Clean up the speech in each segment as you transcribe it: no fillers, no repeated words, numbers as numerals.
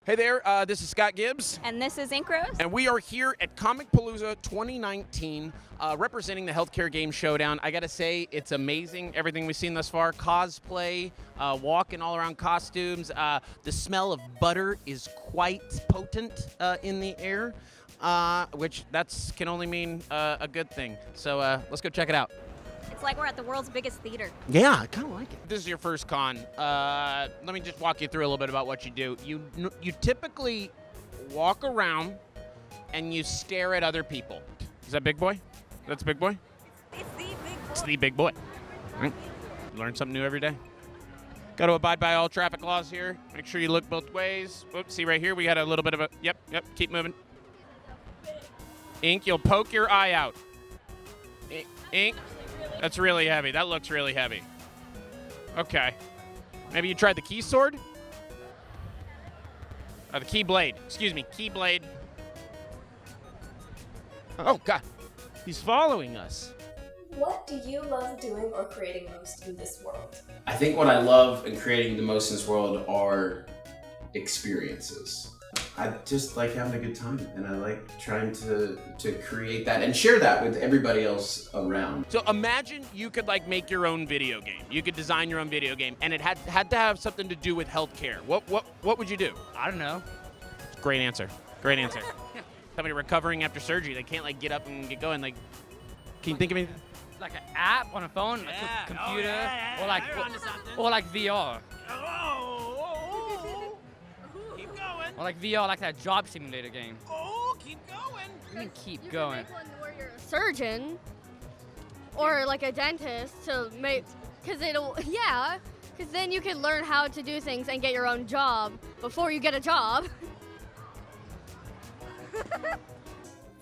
Hey there, this is Scott Gibbs. And this is Incros. And we are here at Comic Palooza 2019, representing the Healthcare Games Showdown. I gotta say, it's amazing, everything we've seen thus far. Cosplay, walking all around costumes. The smell of butter is quite potent in the air, which can only mean a good thing. So let's go check it out. It's like we're at the world's biggest theater. Yeah, I kind of like it. This is your first con. Let me just walk you through a little bit about what you do. You typically walk around and you stare at other people. Is that Big Boy? That's Big Boy? It's the big boy. It's the Big Boy. All right. Learn something new every day. Got to abide by all traffic laws here. Make sure you look both ways. Oops, see right here, we got a little bit of a, yep, keep moving. Ink, you'll poke your eye out. Ink. That's really heavy. That looks really heavy. Okay. Maybe you tried the key sword? The key blade. Excuse me, key blade. Oh, God. He's following us. What do you love doing or creating most in this world? I think what I love in creating the most in this world are experiences. I just like having a good time, and I like trying to create that and share that with everybody else around. So imagine you could like make your own video game. You could design your own video game, and it had to have something to do with healthcare. What would you do? I don't know. Great answer. Great answer. Somebody recovering after surgery, they can't like get up and get going. Like, can you think of anything? Like an app on a phone, like a computer, or like VR. Keep going. Or like VR, like that job simulator game. Oh, keep going. You can keep You going. can make one where you're a surgeon or like a dentist to make, because then you can learn how to do things and get your own job before you get a job.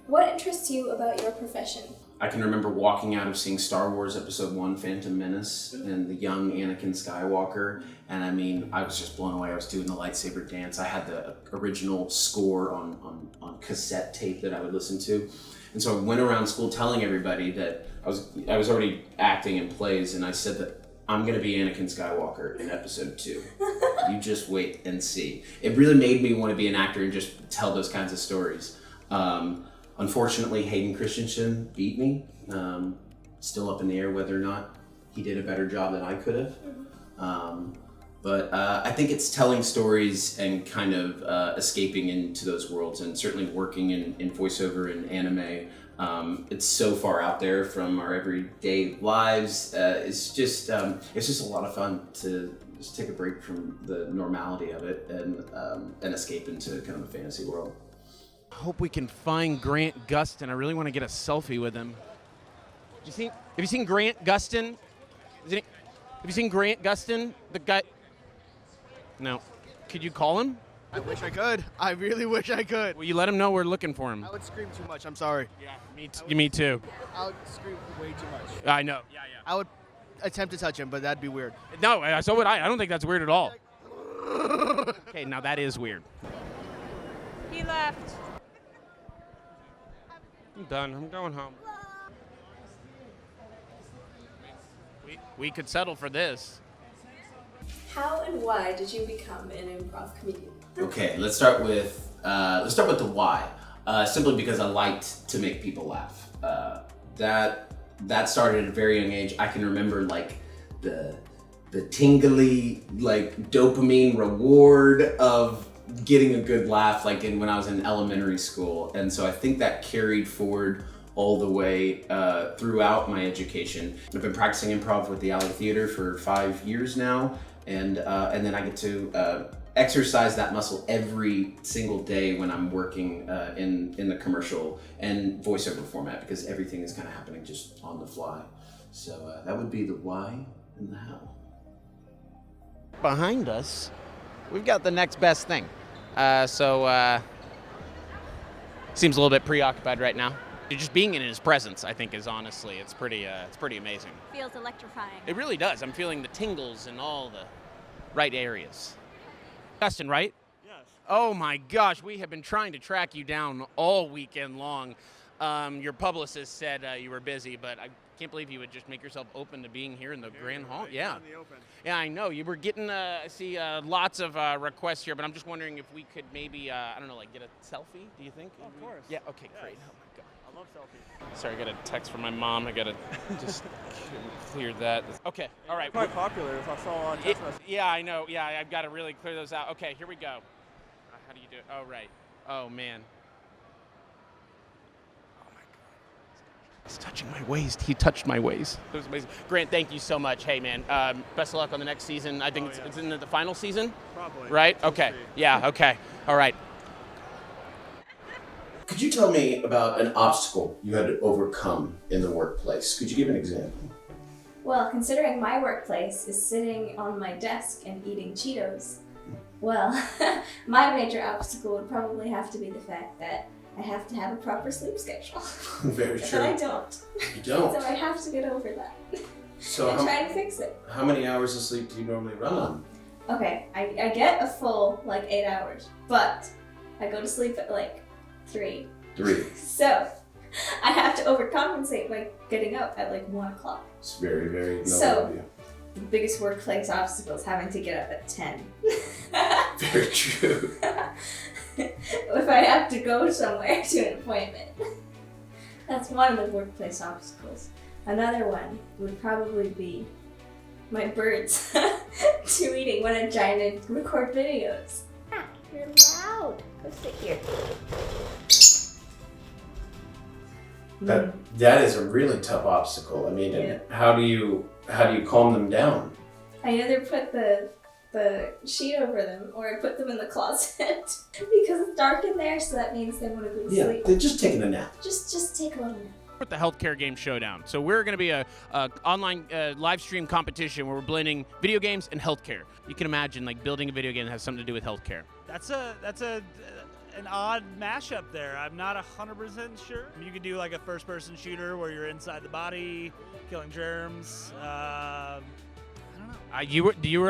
What interests you about your profession? I can remember walking out of seeing Star Wars Episode 1, Phantom Menace, and the young Anakin Skywalker, and I mean, I was just blown away. I was doing the lightsaber dance. I had the original score on cassette tape that I would listen to, and so I went around school telling everybody that I was already acting in plays, and I said that I'm gonna be Anakin Skywalker in Episode 2. You just wait and see. It really made me want to be an actor and just tell those kinds of stories. Unfortunately, Hayden Christensen beat me. Still up in the air whether or not he did a better job than I could have. But I think it's telling stories and kind of escaping into those worlds, and certainly working in voiceover and anime. It's so far out there from our everyday lives. It's just a lot of fun to just take a break from the normality of it and escape into kind of a fantasy world. Hope we can find Grant Gustin. I really want to get a selfie with him. Have you seen Grant Gustin? Have you seen Grant Gustin? The guy. No. Could you call him? I wish I could. I really wish I could. Will you let him know we're looking for him? I would scream too much. I'm sorry. Yeah, me too. I would scream way too much. I know. Yeah. I would attempt to touch him, but that'd be weird. No, so would I. I don't think that's weird at all. Okay, now that is weird. He left. I'm done. I'm going home. We could settle for this. How and why did you become an improv comedian? Okay, let's start with the why. Simply because I liked to make people laugh. That started at a very young age. I can remember like the tingly like dopamine reward of getting a good laugh, like when I was in elementary school, and so I think that carried forward all the way throughout my education. I've been practicing improv with the Alley Theater for 5 years now, and then I get to exercise that muscle every single day when I'm working in the commercial and voiceover format, because everything is kind of happening just on the fly. So that would be the why and the how. Behind us, we've got the next best thing. Seems a little bit preoccupied right now. Just being in his presence, I think, is honestly, it's pretty amazing. Feels electrifying. It really does. I'm feeling the tingles in all the right areas. Gustin, right? Yes. Oh my gosh, we have been trying to track you down all weekend long. Your publicist said you were busy, but can't believe you would just make yourself open to being here in the Grand Hall. Yeah. Yeah, I know. You were getting, I see lots of requests here, but I'm just wondering if we could maybe, I don't know, like get a selfie, do you think? Oh, of course. Yeah, okay, great. Oh my God. I love selfies. Sorry, I got a text from my mom. I got to just clear that. Okay, all right. Quite popular. I saw on text messages. Yeah, I know. Yeah, I've got to really clear those out. Okay, here we go. How do you do it? Oh, right. Oh, man. He's touching my waist. He touched my waist. It was amazing. Grant, thank you so much. Hey, man, best of luck on the next season. I think it's in the final season? Probably. Right? Okay. Yeah, okay. All right. Could you tell me about an obstacle you had to overcome in the workplace? Could you give an example? Well, considering my workplace is sitting on my desk and eating Cheetos, well, my major obstacle would probably have to be the fact that I have to have a proper sleep schedule. Very true. And I don't. You don't? So I have to get over that So and try to fix it. how many hours of sleep do you normally run on? Okay, I get a full 8 hours, but I go to sleep at 3. 3. So I have to overcompensate by getting up at 1 o'clock. It's very, very noble So- of you. The biggest workplace obstacle is having to get up at 10. Very true. If I have to go somewhere to an appointment. That's one of the workplace obstacles. Another one would probably be my birds tweeting when I'm trying to record videos. Ah, you're loud. Go sit here. That is a really tough obstacle. I mean, Yeah. how do you calm them down? I either put the sheet over them or I put them in the closet because it's dark in there, so that means they want to go to Yeah, sleep. they're just taking a nap. Just take a little nap. With the Healthcare Games Showdown. So we're going to be a online live stream competition where we're blending video games and healthcare. You can imagine building a video game that has something to do with healthcare. That's an odd mashup there. I'm not 100% sure. You could do a first-person shooter where you're inside the body, killing germs. I don't know. You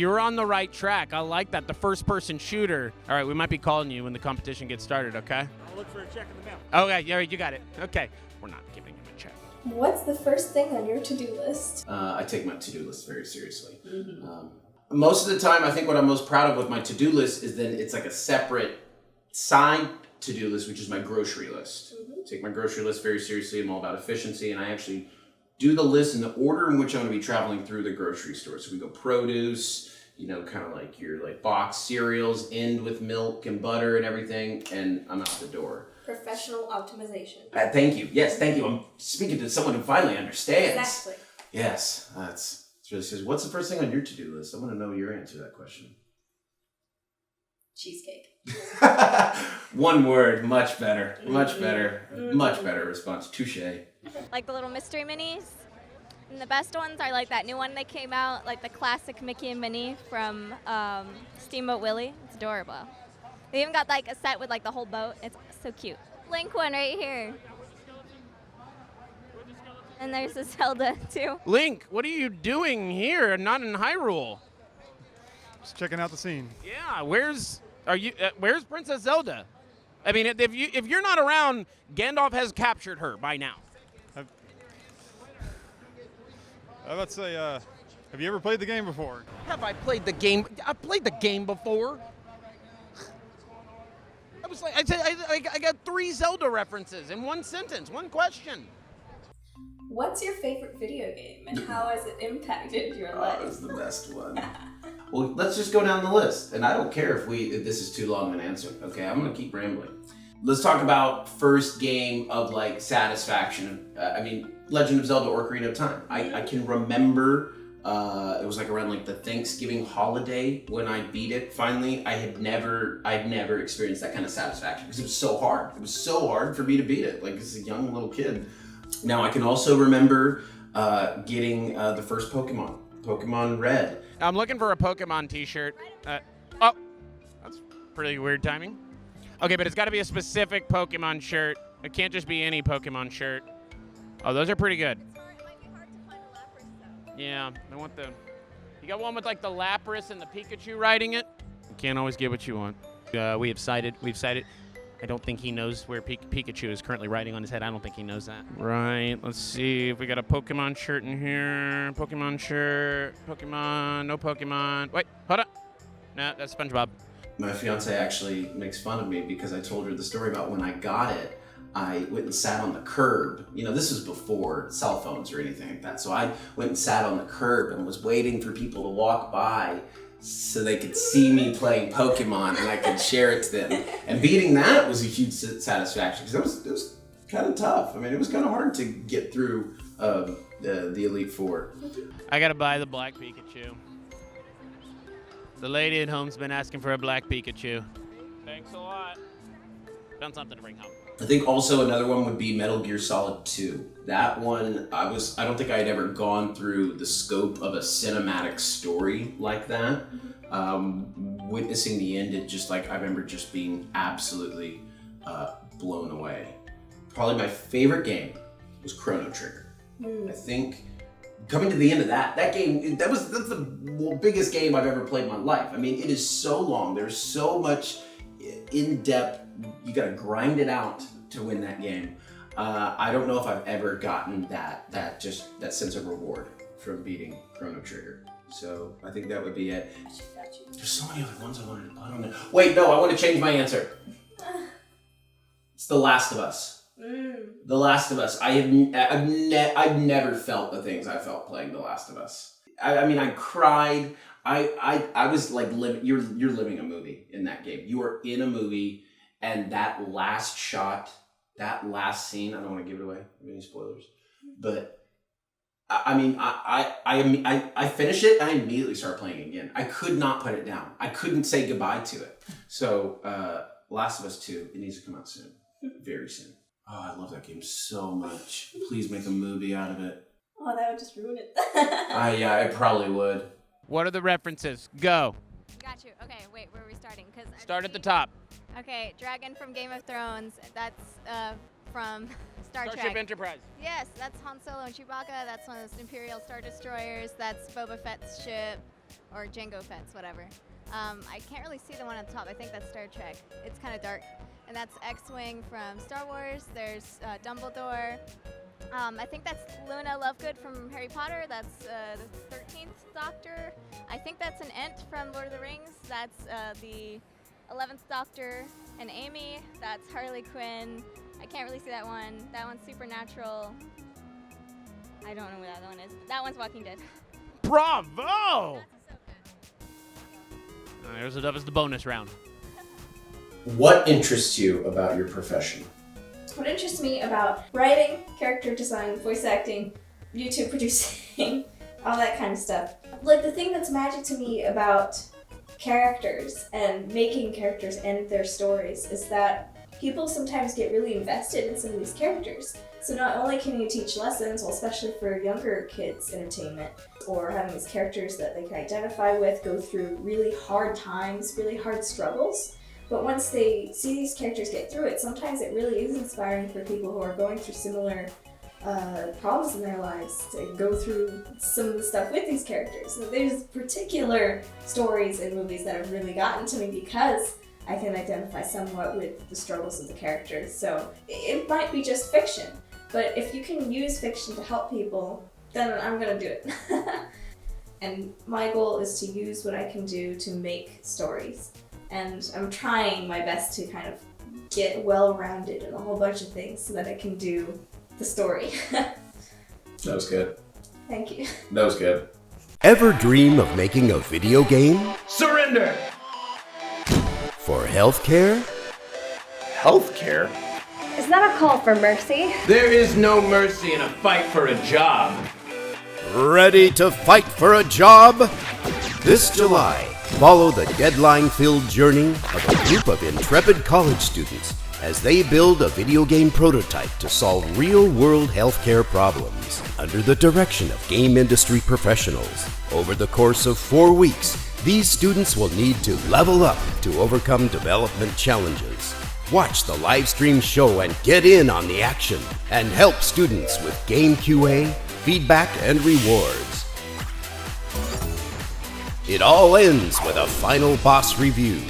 were on the right track. I like that. The first person shooter. All right, we might be calling you when the competition gets started, okay? I'll look for a check in the mail. Okay, yeah, you got it. Okay. We're not giving him a check. What's the first thing on your to-do list? I take my to-do list very seriously. Most of the time, I think what I'm most proud of with my to-do list is then it's a separate side to-do list, which is my grocery list. Take my grocery list very seriously. I'm all about efficiency, and I actually do the list in the order in which I'm going to be traveling through the grocery store. So we go produce, kind of your boxed cereals, end with milk and butter and everything, and I'm out the door. Professional optimization. Thank you. Yes, thank you. I'm speaking to someone who finally understands. Exactly. Yes, it's really serious. What's the first thing on your to-do list? I want to know your answer to that question. Cheesecake. One word, much better. Much better. Much better response. Touche. Like the little mystery minis. And the best ones are that new one that came out, the classic Mickey and Minnie from Steamboat Willie. It's adorable. They even got a set with the whole boat. It's so cute. Link one right here. And there's a Zelda too. Link, what are you doing here and not in Hyrule? Just checking out the scene. Yeah, where's Princess Zelda? I mean, if you're not around, Gandalf has captured her by now. Let's say, have you ever played the game before? Have I played the game? I've played the game before. I got 3 Zelda references in one sentence, one question. What's your favorite video game and how has it impacted your life? That's the best one. Well, let's just go down the list. And I don't care if this is too long an answer. Okay, I'm going to keep rambling. Let's talk about first game of satisfaction. Legend of Zelda Ocarina of Time. I can remember it was around the Thanksgiving holiday when I beat it finally. I'd never experienced that kind of satisfaction because it was so hard. It was so hard for me to beat it, as a young little kid. Now I can also remember getting the first Pokemon Red. I'm looking for a Pokemon t-shirt. Oh, that's pretty weird timing. Okay, but it's got to be a specific Pokemon shirt. It can't just be any Pokemon shirt. Oh, those are pretty good. Yeah, I want the... You got one with the Lapras and the Pikachu riding it? You can't always get what you want. We've cited I don't think he knows where Pikachu is currently riding on his head. I don't think he knows that. Right, let's see if we got a Pokemon shirt in here. Pokemon shirt, Pokemon, no Pokemon. Wait, hold up. No, that's SpongeBob. My fiance actually makes fun of me because I told her the story about when I got it. I went and sat on the curb. You know, this was before cell phones or anything like that. So I went and sat on the curb and was waiting for people to walk by so they could see me playing Pokemon and I could share it to them. And beating that was a huge satisfaction because it was kind of tough. I mean, it was kind of hard to get through the Elite Four. I gotta buy the black Pikachu. The lady at home's been asking for a black Pikachu. Thanks a lot. Found something to bring home. I think also another one would be Metal Gear Solid 2. That one, I don't think I had ever gone through the scope of a cinematic story like that. Witnessing the end, it just I remember just being absolutely blown away. Probably my favorite game was Chrono Trigger. I think coming to the end of that game, that's the biggest game I've ever played in my life. I mean, it is so long. There's so much in-depth. You gotta grind it out to win that game. I don't know if I've ever gotten that sense of reward from beating Chrono Trigger. So I think that would be it. There's so many other ones I wanted to put on there. Wait, no, I want to change my answer. It's The Last of Us. The Last of Us. I've never felt the things I felt playing The Last of Us. I mean, I cried. I was like, you're living a movie in that game. You are in a movie, and that last shot, that last scene, I don't want to give it away, any spoilers, but I mean, I finished it and I immediately started playing again. I could not put it down. I couldn't say goodbye to it. So, Last of Us 2, it needs to come out soon, very soon. Oh, I love that game so much. Please make a movie out of it. Oh, that would just ruin it. Yeah, it probably would. What are the references? Go. Got you. Okay, wait, where are we starting? Start at the top. Okay, Dragon from Game of Thrones. That's from Starship Trek. Enterprise. Yes, that's Han Solo and Chewbacca. That's one of those Imperial Star Destroyers. That's Boba Fett's ship, or Jango Fett's, whatever. I can't really see the one on top. I think that's Star Trek. It's kind of dark. And that's X-Wing from Star Wars. There's Dumbledore. I think that's Luna Lovegood from Harry Potter. That's the 13th Doctor. I think that's an Ent from Lord of the Rings. That's the 11th Doctor. And Amy, that's Harley Quinn. I can't really see that one. That one's Supernatural. I don't know what that one is. That one's Walking Dead. Bravo! That was the bonus round. What interests you about your profession? What interests me about writing, character design, voice acting, YouTube producing, all that kind of stuff. Like, the thing that's magic to me about characters and making characters and their stories is that people sometimes get really invested in some of these characters. So not only can you teach lessons, well, especially for younger kids' entertainment, or having these characters that they can identify with, go through really hard times, really hard struggles, but once they see these characters get through it, sometimes it really is inspiring for people who are going through similar problems in their lives to go through some of the stuff with these characters. So there's particular stories and movies that have really gotten to me because I can identify somewhat with the struggles of the characters. So it might be just fiction, but if you can use fiction to help people, then I'm gonna do it. And my goal is to use what I can do to make stories. And I'm trying my best to kind of get well-rounded in a whole bunch of things so that I can do the story. That was good. Thank you. That was good. Ever dream of making a video game? Surrender! For healthcare? Healthcare? Is that a call for mercy? There is no mercy in a fight for a job. Ready to fight for a job? This July, follow the deadline-filled journey of a group of intrepid college students as they build a video game prototype to solve real-world healthcare problems under the direction of game industry professionals. Over the course of 4 weeks, these students will need to level up to overcome development challenges. Watch the live stream show and get in on the action and help students with game QA, feedback, and rewards. It all ends with a final boss review.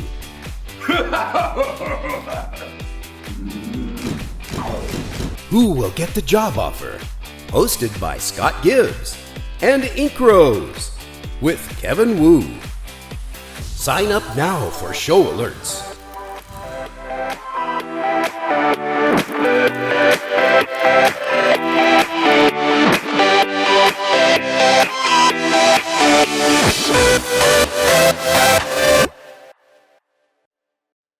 Who will get the job offer? Hosted by Scott Gibbs and Ink Rose with Kevin Wu. Sign up now for show alerts.